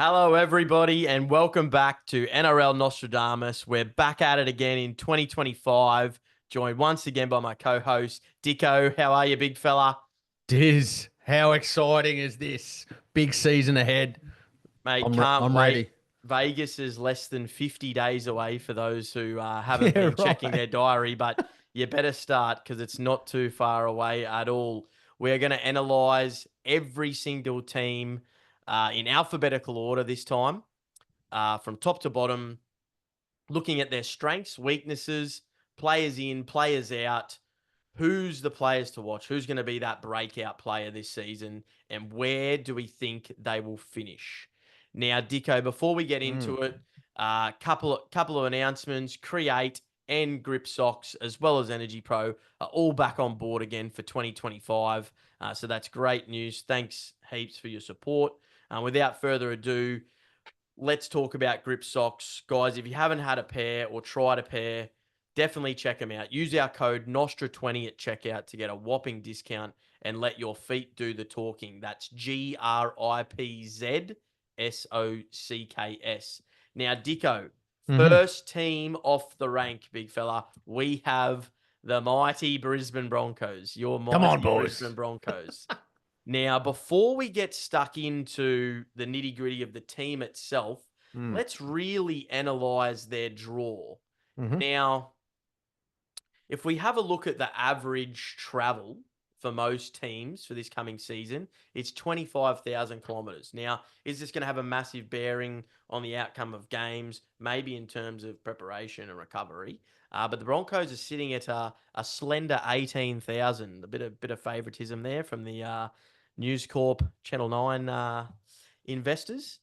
Hello, everybody, and welcome back to NRL Nostradamus. We're back at it again in 2025, joined once again by my co-host, Dicko. How are you, big fella? Diz, how exciting is this? Big season ahead. Mate, I'm can't I'm wait. ready. Vegas is less than 50 days away for those who haven't Yeah, been checking right. their diary, but you better start because it's not too far away at all. We're going to analyze every single team in alphabetical order this time, from top to bottom, looking at their strengths, weaknesses, players in, players out, who's the players to watch, who's going to be that breakout player this season, and where do we think they will finish. Now, Dicko, before we get Mm. into it, couple of announcements. Create and Grip Socks, as well as Energy Pro, are all back on board again for 2025. So that's great news. Thanks heaps for your support. Without further ado, let's talk about Grip Socks. Guys, if you haven't had a pair or tried a pair, definitely check them out. Use our code NOSTRA20 at checkout to get a whopping discount and let your feet do the talking. That's GRIPZSOCKS. Now, Dicko, Hmm. first team off the rank, big fella. We have the mighty Brisbane Broncos. Your Come on, mighty Brisbane boys. Broncos. Now, before we get stuck into the nitty gritty of the team itself, Mm. let's really analyze their draw. Hmm. Now, if we have a look at the average travel for most teams for this coming season, it's 25,000 kilometers. Now, is this going to have a massive bearing on the outcome of games, maybe in terms of preparation and recovery? But the Broncos are sitting at a slender 18,000. A bit of favoritism there from the News Corp Channel 9 investors,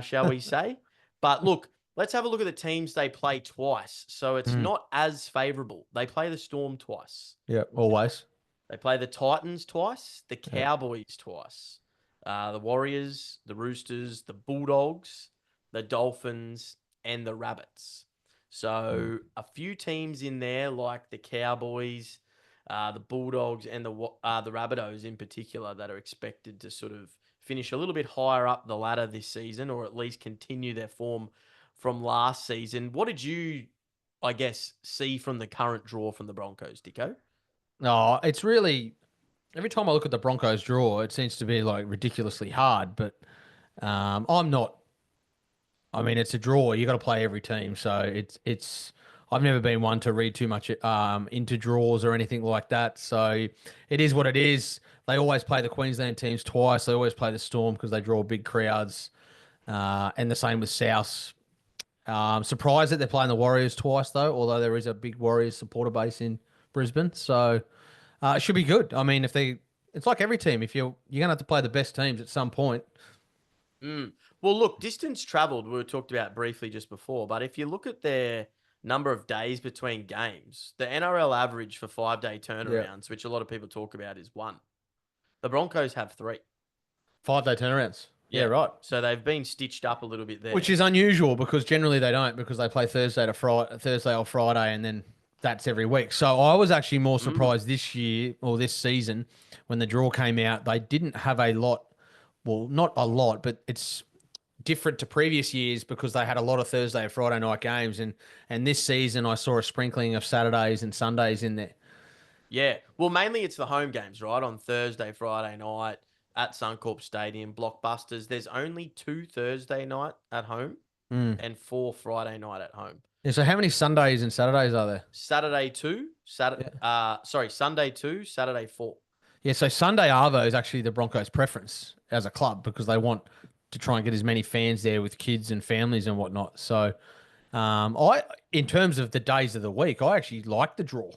shall we say. But look, let's have a look at the teams they play twice. So it's Mm. not as favorable. They play the Storm twice. Yeah, always. They play the Titans twice, the Yeah. Cowboys twice, the Warriors, the Roosters, the Bulldogs, the Dolphins, and the Rabbits. Mm. So a few teams in there, like the Cowboys, the Bulldogs, and the Rabbitohs in particular, that are expected to sort of finish a little bit higher up the ladder this season, or at least continue their form from last season. What did you, I guess, see from the current draw from the Broncos, Dicko? No, it's really every time I look at the Broncos draw, it seems to be like ridiculously hard. But I'm not. I mean, it's a draw. You got to play every team, so it's. I've never been one to read too much into draws or anything like that. So it is what it is. They always play the Queensland teams twice. They always play the Storm because they draw big crowds. And the same with South. Surprised that they're playing the Warriors twice though, although there is a big Warriors supporter base in Brisbane. So it should be good. I mean, it's like every team. If you're gonna have to play the best teams at some point. Mm. Well, look, distance traveled, we were talked about briefly just before, but if you look at their number of days between games, the NRL average for 5 day Yeah. turnarounds, which a lot of people talk about, is one. The Broncos have three. 5 day turnarounds. Yeah, Yeah. right. So they've been stitched up a little bit Which there. is unusual because generally they don't because they play Thursday or Friday, and then that's every week. So I was actually more Mm. surprised this year or this season when the draw came out. They didn't have a lot. Well, not a lot, but it's different to previous years because they had a lot of Thursday and Friday night games, and this season I saw a sprinkling of Saturdays and Sundays in there. Yeah. Well, mainly it's the home games, right? On Thursday, Friday night at Suncorp Stadium, Blockbusters. There's only two Thursday night at home Mm. and four Friday night at home. Yeah, so how many Sundays and Saturdays are there? Saturday two, Yeah. Sunday two, Saturday four. Yeah, so Sunday Arvo is actually the Broncos' preference as a club because they want to try and get as many fans there with kids and families and whatnot. So, in terms of the days of the week, I actually like the draw.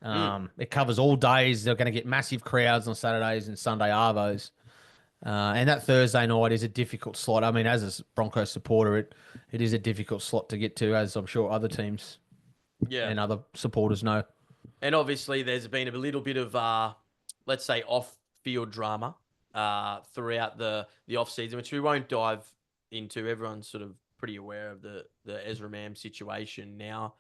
Mm. It covers all days. They're going to get massive crowds on Saturdays and Sunday Arvos. And that Thursday night is a difficult slot. I mean, as a Broncos supporter, it is a difficult slot to get to, as I'm sure other teams Yeah. and other supporters know. And obviously there's been a little bit of let's say off field drama throughout the off season, which we won't dive into. Everyone's sort of pretty aware of the Ezra Mam situation now.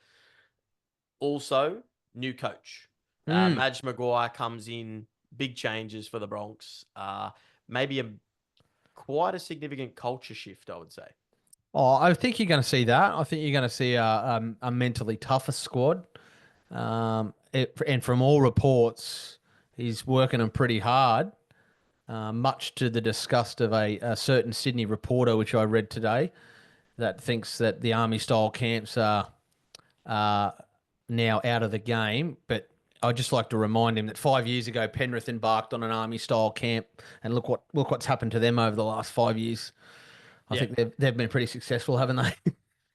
Also, new coach. Mm. Madge Maguire comes in, big changes for the Bronx. Maybe quite a significant culture shift, I would say. Oh, I think you're going to see that. I think you're going to see a mentally tougher squad. And from all reports, he's working them pretty hard, much to the disgust of a certain Sydney reporter, which I read today, that thinks that the army style camps are now out of the game. But I'd just like to remind him that 5 years ago, Penrith embarked on an army style camp, and look what's happened to them over the last 5 years. I Yeah. think they've been pretty successful, haven't they?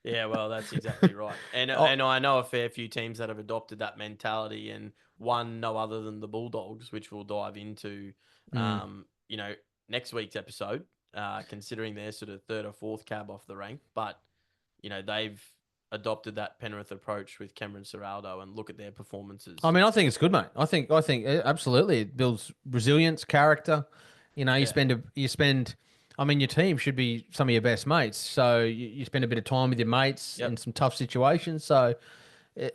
Yeah, well, that's exactly right. And Oh, and I know a fair few teams that have adopted that mentality, and one no other than the Bulldogs, which we'll dive into, mm. you know, next week's episode, considering they're sort of third or fourth cab off the rank. But, they've adopted that Penrith approach with Cameron Ciraldo, and look at their I performances. mean, I think it's good, mate. I think absolutely it builds resilience, character. You Yeah, spend. I mean, your team should be some of your best mates, so you spend a bit of time with your mates in yep. some tough situations. So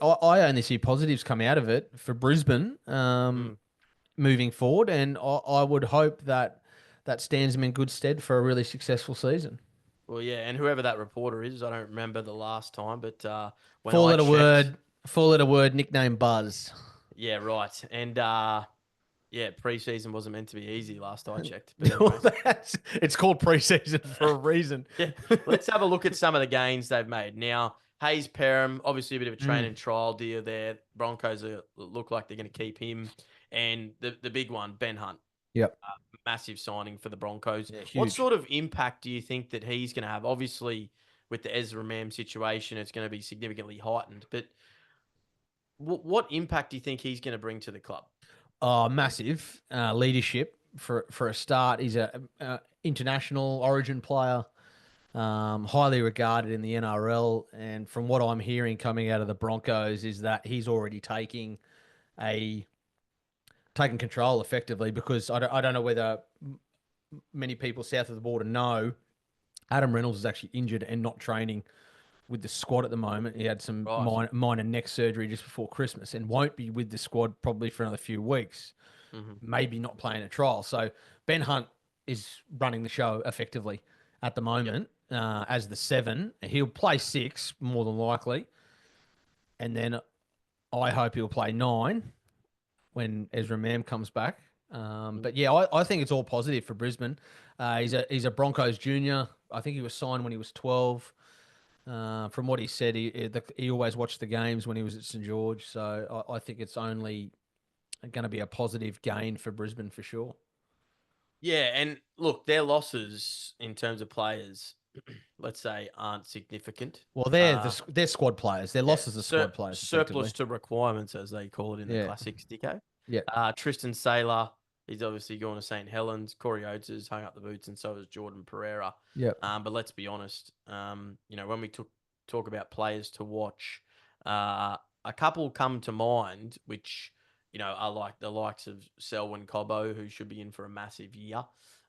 I only see positives come out of it for Brisbane Mm. moving forward, and I would hope that that stands them in good stead for a really successful season. Well, yeah, and whoever that reporter is, I don't remember the last time, but when Four I letter checked, word, four letter word, nickname Buzz. yeah, right, and yeah, preseason wasn't meant to be easy last I checked. But Well, anyways, it's called preseason for a reason. yeah, let's have a look at some of the gains they've made. Now, Hayes Perham, obviously a bit of a train Mm, and trial deal there. Broncos look like they're going to keep him. And the big one, Ben Hunt, yep. massive signing for the Broncos. Yeah, What huge. sort of impact do you think that he's going to have? Obviously, with the Ezra Mam situation, it's going to be significantly heightened. But what impact do you think he's going to bring to the club? Oh, massive leadership for a start. He's a international origin player, highly regarded in the NRL. And from what I'm hearing coming out of the Broncos is that he's already a taking control effectively because I don't know whether many people south of the border know Adam Reynolds is actually injured and not training with the squad at the moment. He had some Right. minor neck surgery just before Christmas and won't be with the squad probably for another few weeks. Hmm. Maybe not playing a trial. So Ben Hunt is running the show effectively at the Yep. moment as the seven. He'll play six more than likely, and then I hope he'll play nine when Ezra Mam comes back. But yeah, I think it's all positive for Brisbane. He's a Broncos junior. I think he was signed when he was 12. From what he said, he always watched the games when he was at St George. So I think it's only going to be a positive gain for Brisbane for sure. Yeah, and look, their losses in terms of players, let's say, aren't significant. Well, Uh, they're squad players. Their yeah, losses are squad players, surplus effectively. to requirements, as they call it in the Yeah, classics, Dicko. yeah, Tristan Saylor, he's obviously going to St. Helens. Corey Oates has hung up the boots, and so has Jordan Pereira. yeah. But let's be honest, when we talk about players to watch, a couple come to mind, which are like the likes of Selwyn Cobbo, who should be in for a massive year.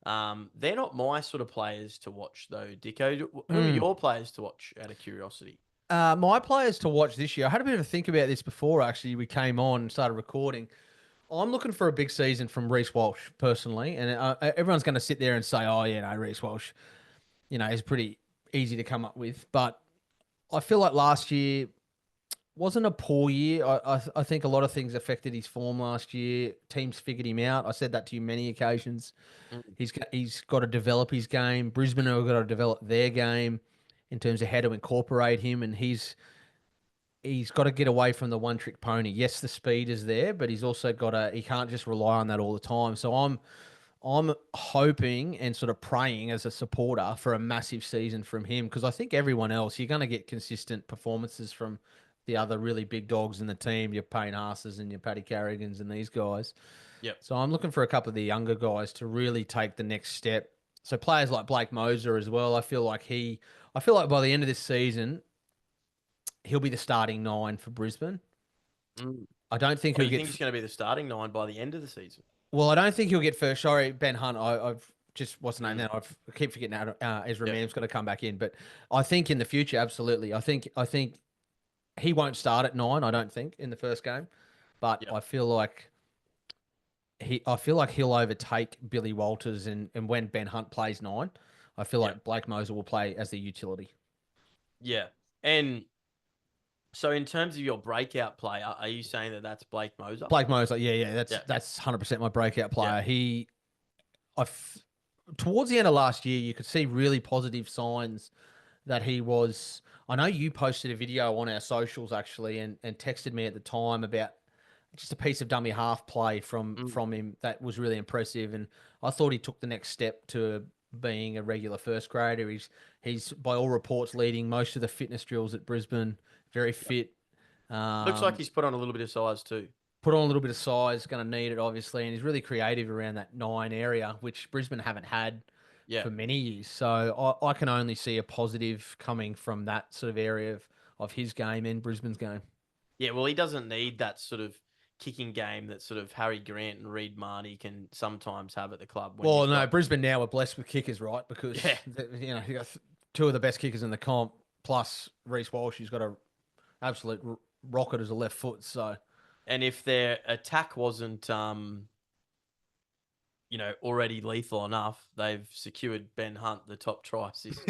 They're not my sort of players to watch, though, Dicko. Who are Mm. your players to watch out of curiosity? My players to watch this year. I had a bit of a think about this before actually. We came on and started recording. I'm looking for a big season from Reece Walsh personally, and everyone's going to sit there and say, "Oh, yeah, no, Reece Walsh, is pretty easy to come up with." But I feel like last year wasn't a poor year. I think a lot of things affected his form last year. Teams figured him out. I said that to you many occasions. Mm. He's got to develop his game. Brisbane have got to develop their game in terms of how to incorporate him, and he's got to get away from the one trick pony. Yes, the speed is there, but he's also got to. He can't just rely on that all the time. So I'm hoping and sort of praying as a supporter for a massive season from him because I think everyone else you're going to get consistent performances from the other really big dogs in the team, your Payne Haas's and your Paddy Carrigans and these guys. Yep. So I'm looking for a couple of the younger guys to really take the next step. So players like Blake Moser as well. I feel like by the end of this season, he'll be the starting nine for Brisbane. Mm. I don't think Oh, he'll you get. think he's going to be the starting nine by the end of the season? Well, I don't think he'll get first. Sorry, Ben Hunt. I've just what's the name Mm. now? I keep forgetting how Ezra Yep. Mam's going to come back in, but I think in the future, absolutely. I think he won't start at nine. I don't think in the first game, but Yep. I feel like I feel like he'll overtake Billy Walters, and when Ben Hunt plays nine, I feel Yeah. like Blake Moser will play as the utility. Yeah. And so in terms of your breakout player, are you saying that that's Blake Moser? Blake Moser, yeah, Yeah. that's 100% my breakout Yeah. player. I f- Towards the end of last year, you could see really positive signs that he was. I know you posted a video on our socials actually, and texted me at the time about just a piece of dummy half play Mm. from him that was really impressive, and I thought he took the next step to being a regular first grader. He's by all reports leading most of the fitness drills at Brisbane. Very fit. Looks like Um, he's put on a little bit of size too. Put on a little bit of size, going to need it obviously, and he's really creative around that nine area, which Brisbane haven't had Yeah. for many years. So I can only see a positive coming from that sort of area of his game and Brisbane's game. Yeah, well, he doesn't need that sort of kicking game that sort of Harry Grant and Reed Marnie can sometimes have at the club when Well, you've no, got. Brisbane now are blessed with kickers, right? Yeah. Because you got two of the best kickers in the comp, plus Reece Walsh, who's got a absolute rocket as a left foot. So And if their attack wasn't, already lethal enough, they've secured Ben Hunt, the top try assist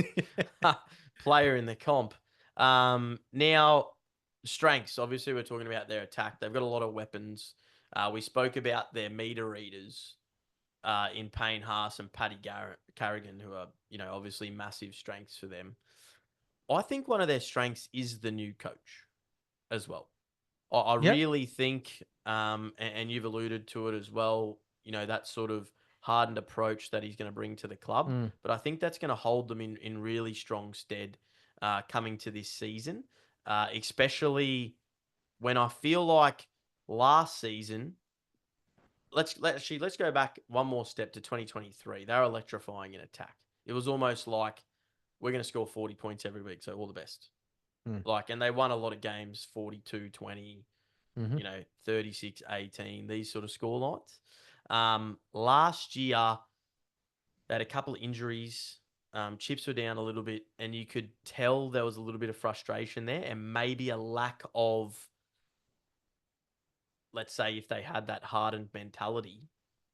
player in the comp. Now, strengths. Obviously, we're talking about their attack. They've got a lot of weapons. We spoke about their meter readers in Payne Haas and Paddy Carrigan, who are, obviously massive strengths for them. I think one of their strengths is the new coach as well. I yep. really think, and you've alluded to it as well, that sort of hardened approach that he's going to bring to the club. Mm. But I think that's going to hold them in really strong stead coming to this season, especially when I feel like last season. Let's go back one more step to 2023. They were electrifying in attack. It was almost like we're going to score 40 points every week, so all the best. Mm. And they won a lot of games, 42-20, Mm-hmm. 36-18, these sort of score lines. Last year, they had a couple of injuries. Chips were down a little bit, and you could tell there was a little bit of frustration there and maybe a lack of, let's say, if they had that hardened mentality,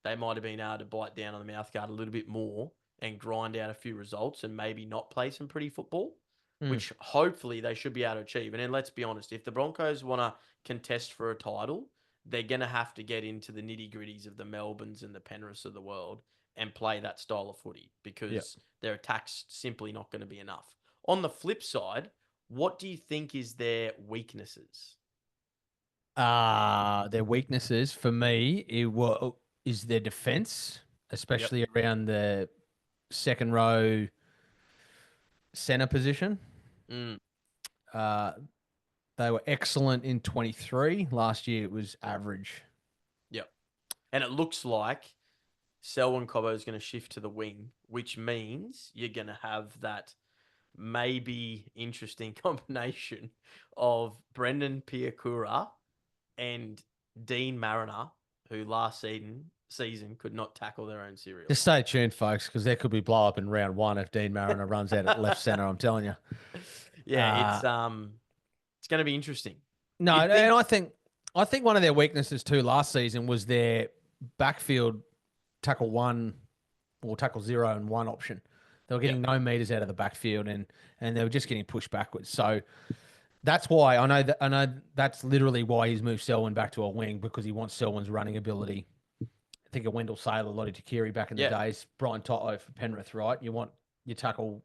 they might have been able to bite down on the mouthguard a little bit more and grind out a few results and maybe not play some pretty football, Mm. which hopefully they should be able to achieve. And then let's be honest, if the Broncos want to contest for a title, they're going to have to get into the nitty gritties of the Melbournes and the Penriths of the world and play that style of footy Yep. because their attack's simply not going to be enough. On the flip side, what do you think is their weaknesses? Their weaknesses for me is their defense, Yep. especially around the second row center position. Mm, Uh, they were excellent in 23. Last year it was average. yep. And it looks like Selwyn Cobbo is going to shift to the wing, which means you're going to have that maybe interesting combination of Brendan Piakura and Dean Mariner, who last season could not tackle their own cereal. Just stay tuned, folks, because there could be blow up in round one if Dean Mariner runs out at left center. I'm telling you. Yeah, Uh, it's going to be interesting. no, You'd and think, I think one of their weaknesses too last season was their backfield tackle one or tackle 0 and 1 option. They were yeah, getting no meters out of the backfield and they were just getting pushed backwards. So that's why I know that's literally why he's moved Selwyn back to a wing because he wants Selwyn's running ability. I think of Wendell Sailor, Lottie Takiri back in the yeah, days, Brian Toto for Penrith, right? You want your tackle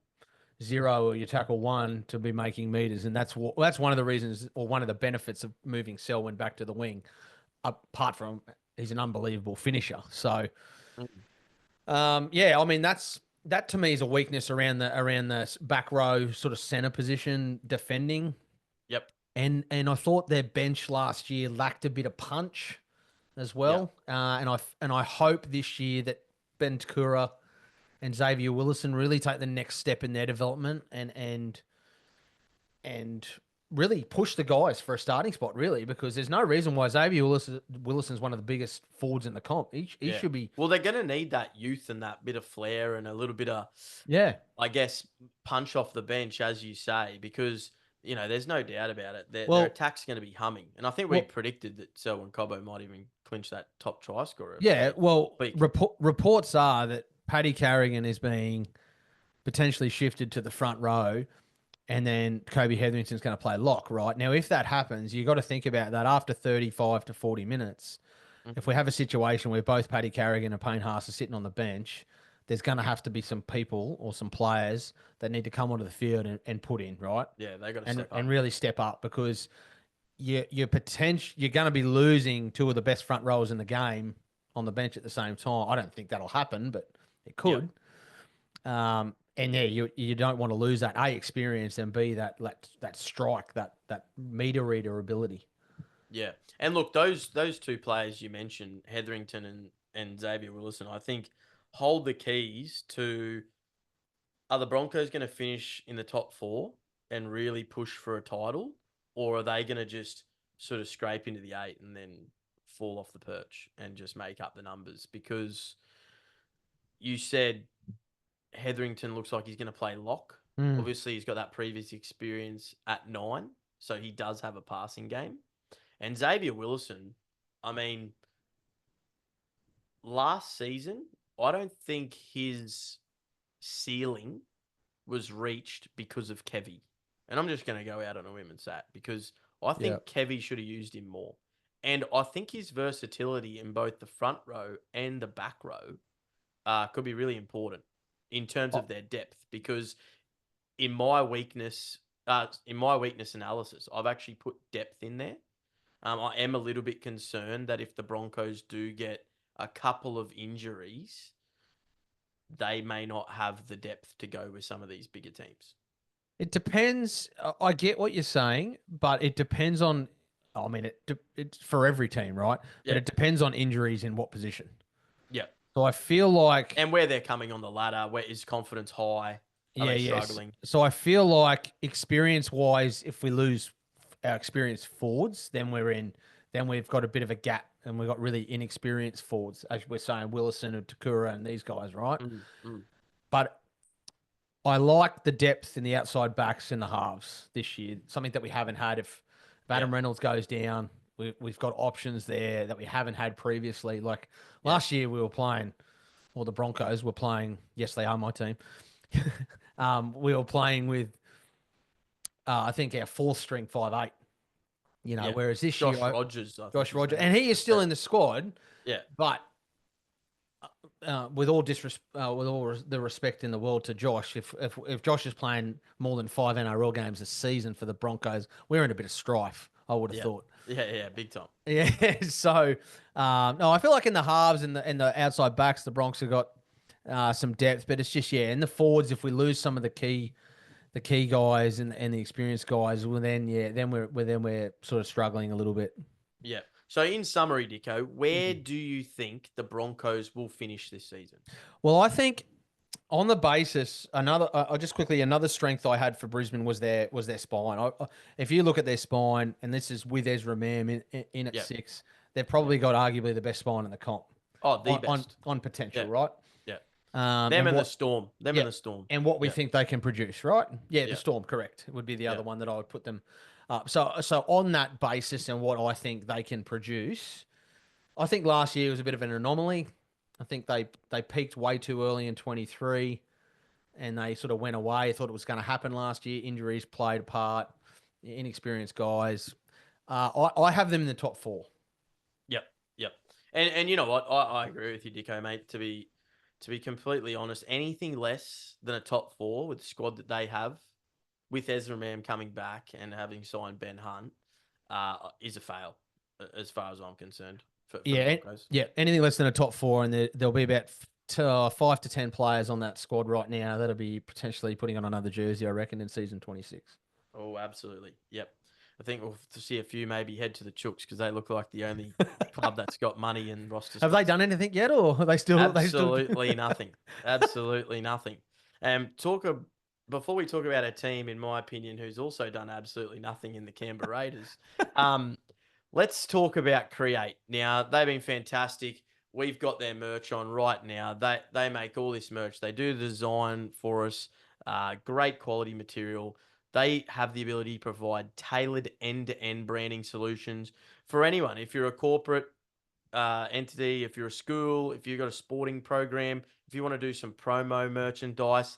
0 or your tackle 1 to be making meters, and that's one of the reasons or one of the benefits of moving Selwyn back to the wing. Apart from he's an unbelievable finisher, so mm, yeah, I mean that to me is a weakness around the back row sort of center position defending. yep, And I thought their bench last year lacked a bit of punch as yep. well. And I hope this year that Ben Takura and Xavier Willison really take the next step in their development and really push the guys for a starting spot, really, because there's no reason why Xavier Willison's one of the biggest forwards in the comp. He Yeah. should be. Well, they're going to need that youth and that bit of flair and a little bit of, Yeah. I guess, punch off the bench, as you say, because, there's no doubt about it. Their Well, attack's going to be humming. And I think we well, predicted that Selwyn Cobbo might even clinch that top try scorer. Yeah, well, But reports are that Paddy Carrigan is being potentially shifted to the front row, and then Kobe Hetherington's going to play lock, right? Now, if that happens, you got to think about that after 35 to 40 minutes. If we have a situation where both Paddy Carrigan and Payne Haas are sitting on the bench, there's going to have to be some people or some players that need to come onto the field and put in, right? yeah, they got to And step up. and really step up because you're going to be losing two of the best front rowers in the game on the bench at the same time. I don't think that'll happen, but it could. And yeah, you don't want to lose that A experience and B that strike, that meter reader ability. Yeah, and look, those two players you mentioned, Hetherington and Xavier Willison, I think hold the keys to, are the Broncos going to finish in the top four and really push for a title, or are they going to just sort of scrape into the 8 and then fall off the perch and just make up the numbers? Because you said Hetherington looks like he's going to play lock. Obviously, he's got that previous experience at 9, so he does have a passing game. And Xavier Willison, I mean, last season, I don't think his ceiling was reached because of Kevy. And I'm just going to go out on a whim and say it because I think Kevy should have used him more. And I think his versatility in both the front row and the back row could be really important in terms of their depth. Because in my weakness analysis, I've actually put depth in there. I am a little bit concerned that if the Broncos do get a couple of injuries, they may not have the depth to go with some of these bigger teams. It depends. I get what you're saying, but it depends on. I mean, it's for every team, right? Yeah. But it depends on injuries in what position. Yeah. So I feel like, and where they're coming on the ladder, where is confidence high? Are they struggling? So I feel like experience-wise, if we lose our experienced forwards, then we've got a bit of a gap, and we've got really inexperienced forwards, as we're saying, Willison and Takura and these guys, right? But I like the depth in the outside backs in the halves this year, something that we haven't had. If Adam Reynolds goes down, we've got options there that we haven't had previously. Like last year, we were playing, or the Broncos were playing. Yes, they are my team. We were playing with, I think, our fourth string 5'8". Whereas this Josh year, Rogers, and he is still in the squad. Yeah, but with all the respect in the world to Josh, if Josh is playing more than 5 NRL games a season for the Broncos, we're in a bit of strife. I would have thought. Yeah, big time. Yeah, so no, I feel like in the halves and the outside backs, the Bronx have got some depth, but it's just in the forwards. If we lose some of the key guys and the experienced guys, well then we're sort of struggling a little bit. Yeah. So in summary, Dicko, where do you think the Broncos will finish this season? Well, I think on the basis, another strength I had for Brisbane was their spine. If you look at their spine, and this is with Ezra Mam in at 6, they've probably got arguably the best spine in the comp. Oh, the best on potential, right? Yeah. And the Storm. And the Storm. And what we think they can produce, right? Yeah, the Storm, correct. Would be the other one that I would put them up. So on that basis and what I think they can produce, I think last year was a bit of an anomaly. I think they peaked way too early in 23 and they sort of went away. I thought it was going to happen last year. Injuries played a part, inexperienced guys. I have them in the top 4. Yep. And you know what? I agree with you, Dicko, mate. To be completely honest, anything less than a top 4 with the squad that they have, with Ezra Mam coming back and having signed Ben Hunt, is a fail, as far as I'm concerned. For the Broncos. Anything less than a top 4, and there'll be about 5 to 10 players on that squad right now that'll be potentially putting on another jersey, I reckon, in season 26. Oh, absolutely. Yep. I think we'll see a few maybe head to the Chooks because they look like the only club that's got money and roster. Have they done anything yet, or are they still absolutely nothing? Absolutely nothing. Before we talk about a team, in my opinion, who's also done absolutely nothing in the Canberra Raiders, let's talk about Create. Now they've been fantastic. We've got their merch on right now. They make all this merch. They do the design for us. Great quality material. They have the ability to provide tailored end-to-end branding solutions for anyone. If you're a corporate entity, if you're a school, if you've got a sporting program, if you want to do some promo merchandise,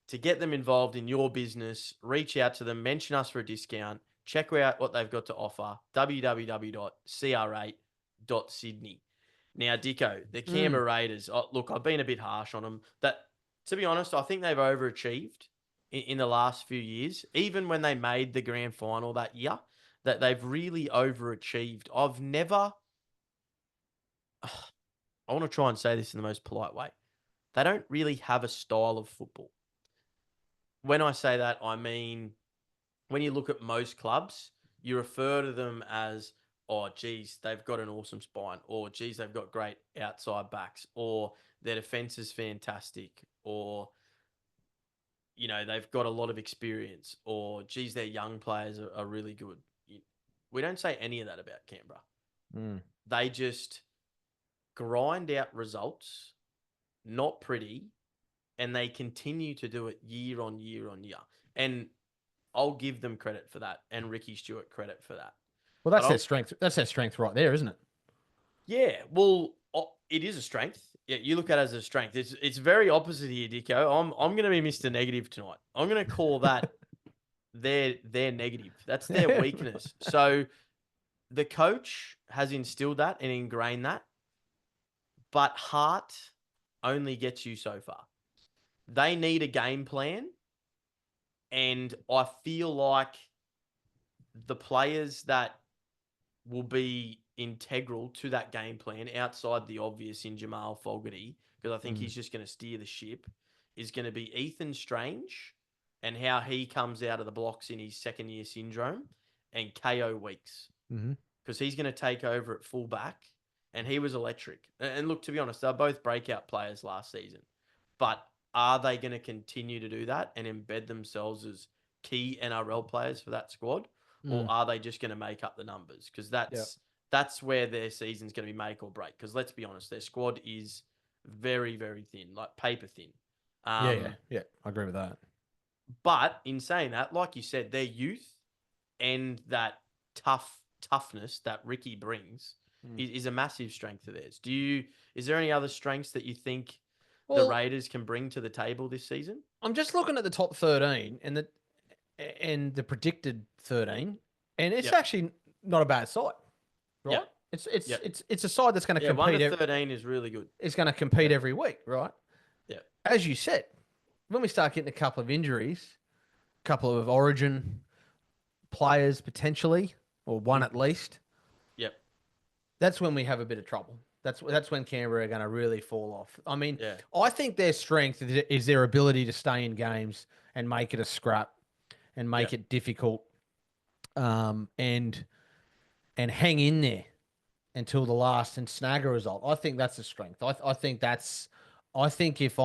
to get them involved in your business, reach out to them, mention us for a discount, check out what they've got to offer, www.cr8.sydney. Now, Dicko, the Mm. Canberra Raiders, look, I've been a bit harsh on them. To be honest, I think they've overachieved in the last few years. Even when they made the grand final that year, that they've really overachieved. I want to try and say this in the most polite way. They don't really have a style of football. When I say that, I mean, when you look at most clubs, you refer to them as, oh, geez, they've got an awesome spine, or geez, they've got great outside backs, or their defense is fantastic, or, they've got a lot of experience, or geez, their young players are really good. We don't say any of that about Canberra. Mm. They just grind out results, not pretty, and they continue to do it year on year on year. And I'll give them credit for that, and Ricky Stewart credit for that. Well, But that's their I'll, strength. That's their strength right there, isn't it? yeah, well, it is a strength. Yeah, you look at it as a strength. It's very opposite here, Dicko. I'm going to be Mr. Negative tonight. I'm going to call that their negative. That's their weakness. So the coach has instilled that and ingrained that, but heart only gets you so far. They need a game plan, and I feel like the players that will be integral to that game plan outside the obvious in Jamal Fogarty, because I think Mm. he's just going to steer the ship, is going to be Ethan Strange and how he comes out of the blocks in his second year syndrome, and KO Weeks, Mm-hmm. because he's going to take over at fullback, and he was electric. And look, to be honest, they're both breakout players last season, but are they going to continue to do that and embed themselves as key NRL players for that squad? Or Mm. are they just going to make up the numbers? Because Yeah. that's where their season's going to be make or break. Because let's be honest, their squad is very, very thin, like paper thin. Yeah. Yeah. Yeah. I agree with that. But in saying that, like you said, their youth and that toughness that Ricky brings Mm. is a massive strength of theirs. Is there any other strengths that you think the Well, Raiders can bring to the table this season? I'm just looking at the top 13 and the predicted 13, and it's Yep. actually not a bad side, right? Yep. It's Yep. it's a side that's going to Yeah, 1 compete. to 13 is really good. It's going to compete Yep. every week, right? Yep. As you said, when we start getting a couple of injuries, a couple of Origin players potentially, or one at least, Yep. that's when we have a bit of trouble. That's when Canberra are going to really fall off. I mean, Yeah. I think their strength is their ability to stay in games and make it a scrap and make Yep. it difficult, and hang in there until the last and snag a result. I think that's a strength. I think if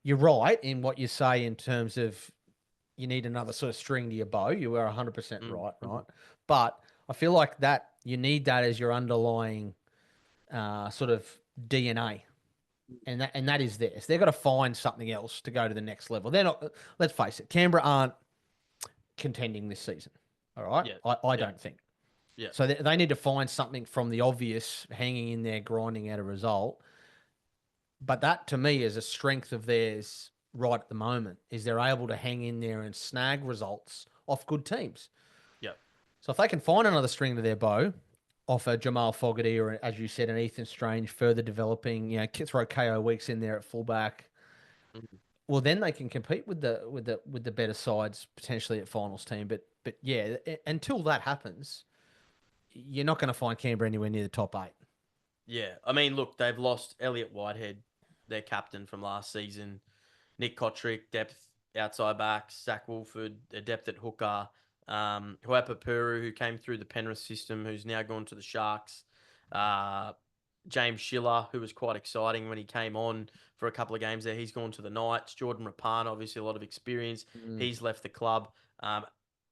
you're right in what you say in terms of you need another sort of string to your bow. You are 100% Mm. right, right? But I feel like that you need that as your underlying sort of DNA, and that is theirs. They've got to find something else to go to the next level. They're not. Let's face it, Canberra aren't contending this season. All right, Yeah. I Yeah. don't think. Yeah. So they need to find something from the obvious, hanging in there, grinding out a result. But that to me is a strength of theirs right at the moment, is they're able to hang in there and snag results off good teams. Yeah. So if they can find another string to their bow, off a Jamal Fogarty or, as you said, an Ethan Strange, further developing, throw KO Weeks in there at fullback, Mhm. well, then they can compete with the better sides potentially at finals team. But yeah, until that happens, you're not going to find Canberra anywhere near the top 8. Yeah. I mean, look, they've lost Elliot Whitehead, their captain from last season. Nick Kotrick, depth outside backs. Zach Wolford, a depth at hooker. Huapa Puru, who came through the Penrith system, who's now gone to the Sharks. Uh, James Schiller, who was quite exciting when he came on for a couple of games there. He's gone to the Knights. Jordan Rapana, obviously a lot of experience. Mm. He's left the club.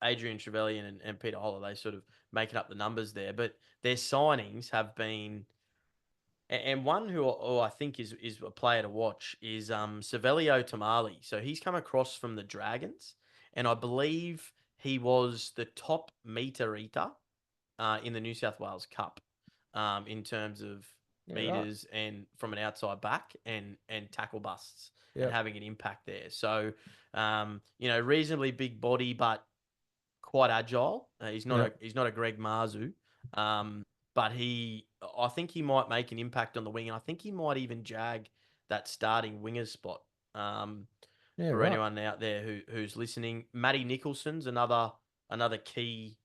Adrian Trevelyan and Peter Holiday sort of making up the numbers there. But their signings have been, and one who I think is a player to watch is Savelio Tamale. So he's come across from the Dragons, and I believe he was the top meter eater in the New South Wales Cup. in terms of Yeah, right. meters and from an outside back and tackle busts and Yep. having an impact there. So, reasonably big body, but quite agile. Yep. He's not a Greg Marzu, um, but I think he might make an impact on the wing, and I think he might even jag that starting winger spot. Um, Yeah, for right. anyone out there who's listening, Matty Nicholson's another key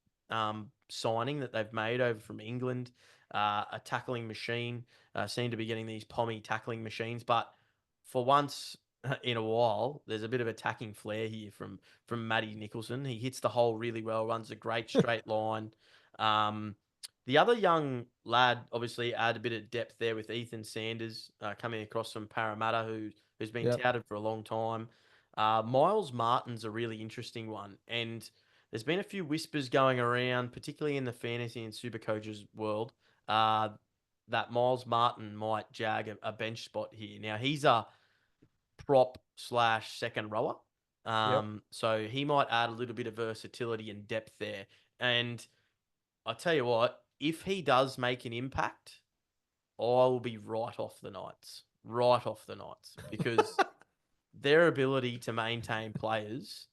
signing that they've made over from England. A tackling machine, seem to be getting these pommy tackling machines, but for once in a while, there's a bit of attacking flair here from Matty Nicholson. He hits the hole really well, runs a great straight line. Um, the other young lad, obviously, add a bit of depth there with Ethan Sanders coming across from Parramatta, who's been Yep. touted for a long time. Miles Martin's a really interesting one, and there's been a few whispers going around, particularly in the fantasy and super coaches world, uh, that Miles Martin might jag a bench spot here. Now he's a prop slash second rower. Yep. So he might add a little bit of versatility and depth there. And I tell you what, if he does make an impact, I will be right off the Knights. Right off the Knights. Because their ability to maintain players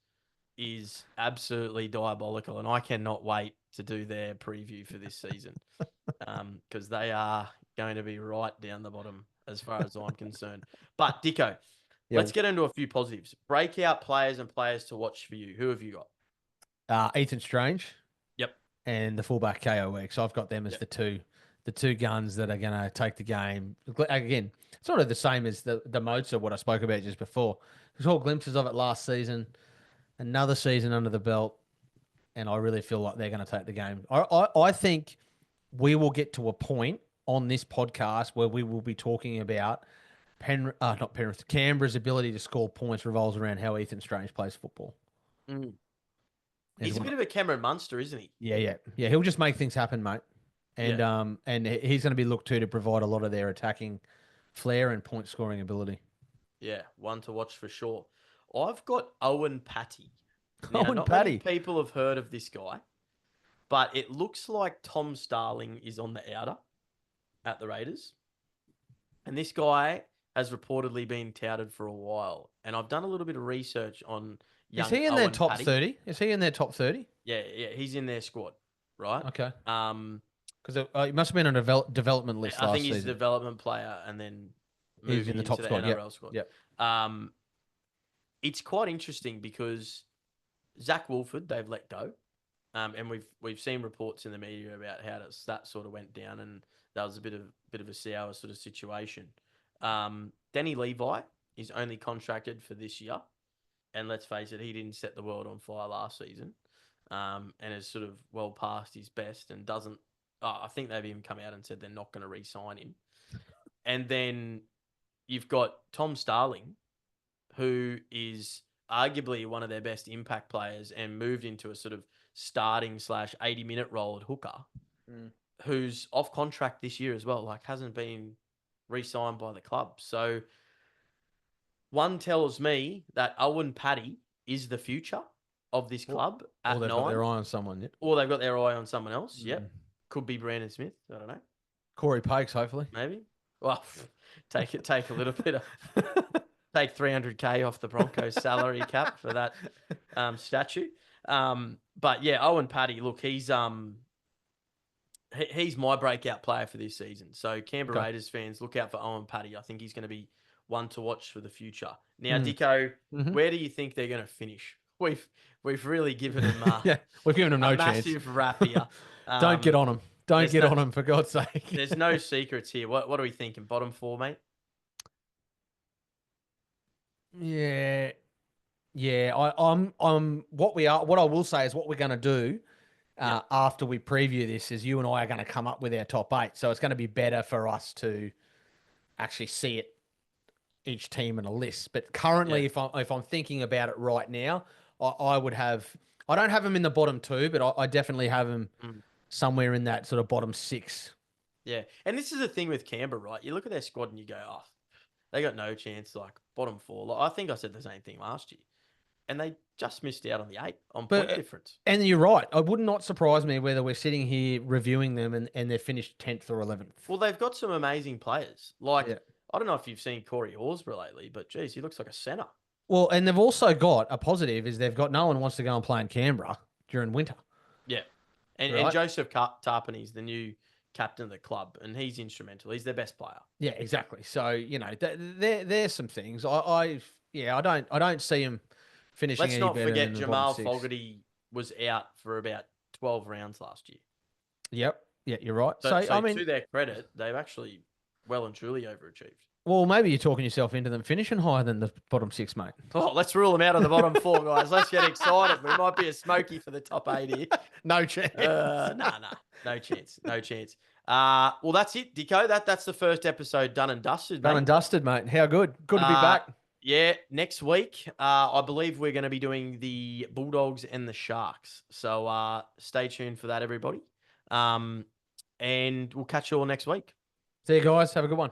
is absolutely diabolical. And I cannot wait to do their preview for this season. Because they are going to be right down the bottom as far as I'm concerned. But Dicko, Yeah. let's get into a few positives. Breakout players and players to watch for you. Who have you got? Ethan Strange Yep. and the fullback KOX. I've got them as Yep. the two guns that are going to take the game. Again, sort of the same as the moats of what I spoke about just before. There's all glimpses of it last season, another season under the belt, and I really feel like they're going to take the game. I think we will get to a point on this podcast where we will be talking about not Penrith, Canberra's ability to score points revolves around how Ethan Strange plays football. Mm. Is He's a what, bit of a Cameron Munster, isn't he? yeah, yeah, yeah. He'll just make things happen, mate. Yeah. And he's going to be looked to provide a lot of their attacking flair and point scoring ability. Yeah. One to watch for sure. I've got Owen Patty. Oh, Now, and not many Paddy. people have heard of this guy, but it looks like Tom Starling is on the outer at the Raiders. And this guy has reportedly been touted for a while. And I've done a little bit of research on Is young he in their Owen top Patty. 30? Is he in their top 30? Yeah, yeah, he's in their squad, right? Okay. Um, Because it must have been on a development list I think last he's a season. development player and then He's in moving the top into the squad. Yep. NRL squad. Yep. Um, it's quite interesting because Zach Wolford they've let go, and we've seen reports in the media about how that sort of went down, and that was a bit of a sour sort of situation. Danny Levi is only contracted for this year, and let's face it, he didn't set the world on fire last season, and is sort of well past his best, and doesn't. I think they've even come out and said they're not going to re-sign him. And then you've got Tom Starling, who is arguably one of their best impact players and moved into a sort of starting slash 80-minute role at hooker, Mm. who's off contract this year as well, like hasn't been re-signed by the club. So one tells me that Owen Paddy is the future of this Or, club or at they've got their 9, eye on someone. Yep. or they've got their eye on someone else. Mm. Yep. Could be Brandon Smith. I don't know. Corey Pakes, hopefully. Maybe. Well, take a little bit of take 300K off the Broncos salary cap for that statue. But yeah, Owen Paddy, look, he's my breakout player for this season. So Canberra Okay. Raiders fans, look out for Owen Paddy. I think he's going to be one to watch for the future. Now, Mm. Dicko, Hmm. where do you think they're going to finish? We've really given them Yeah, we've given them a no chance. massive rap here. Don't get on them. Don't There's get no on them, for God's sake. there's no secrets here. What are we thinking? Bottom four, mate? Yeah, yeah. What I will say is what we're going to do Yeah, after we preview this is you and I are going to come up with our top eight. So it's going to be better for us to actually see it each team in a list. But yeah. currently, if I'm thinking about it right now, I would have. I don't have them in the bottom two, but I definitely have them Mm. somewhere in that sort of bottom six. Yeah, and this is the thing with Canberra, right? You look at their squad and you go, oh, they got no chance, like bottom four. Like, I think I said the same thing last year. and they just missed out on the 8 on But point difference. and you're right. It would not surprise me whether we're sitting here reviewing them and they're finished 10th or 11th. Well, they've got some amazing players. Like, Yeah. I don't know if you've seen Corey Horsburgh lately, but geez, he looks like a centre. Well, and they've also got a positive is they've got no one wants to go and play in Canberra during winter. Yeah. And Right. Joseph Tarpany's the new captain of the club, and he's instrumental. He's their best player. Yeah, exactly. So, there's some things. I don't see him finishing Let's any not better forget than the Jamal bottom 6. Fogarty was out for about 12 rounds last year. Yep. Yeah, you're right. So, I mean, to their credit, they've actually well and truly overachieved. well, maybe you're talking yourself into them finishing higher than the bottom 6, mate. Oh, let's rule them out of the bottom 4, guys. Let's get excited. We might be a smoky for the top 8 here. No chance. No chance. No chance. Well, that's it, Dicko. That's the first episode done and dusted, mate. Done and dusted, mate. How good. Good to be back. Yeah, next week, I believe we're going to be doing the Bulldogs and the Sharks. So stay tuned for that, everybody. And we'll catch you all next week. See you guys. Have a good one.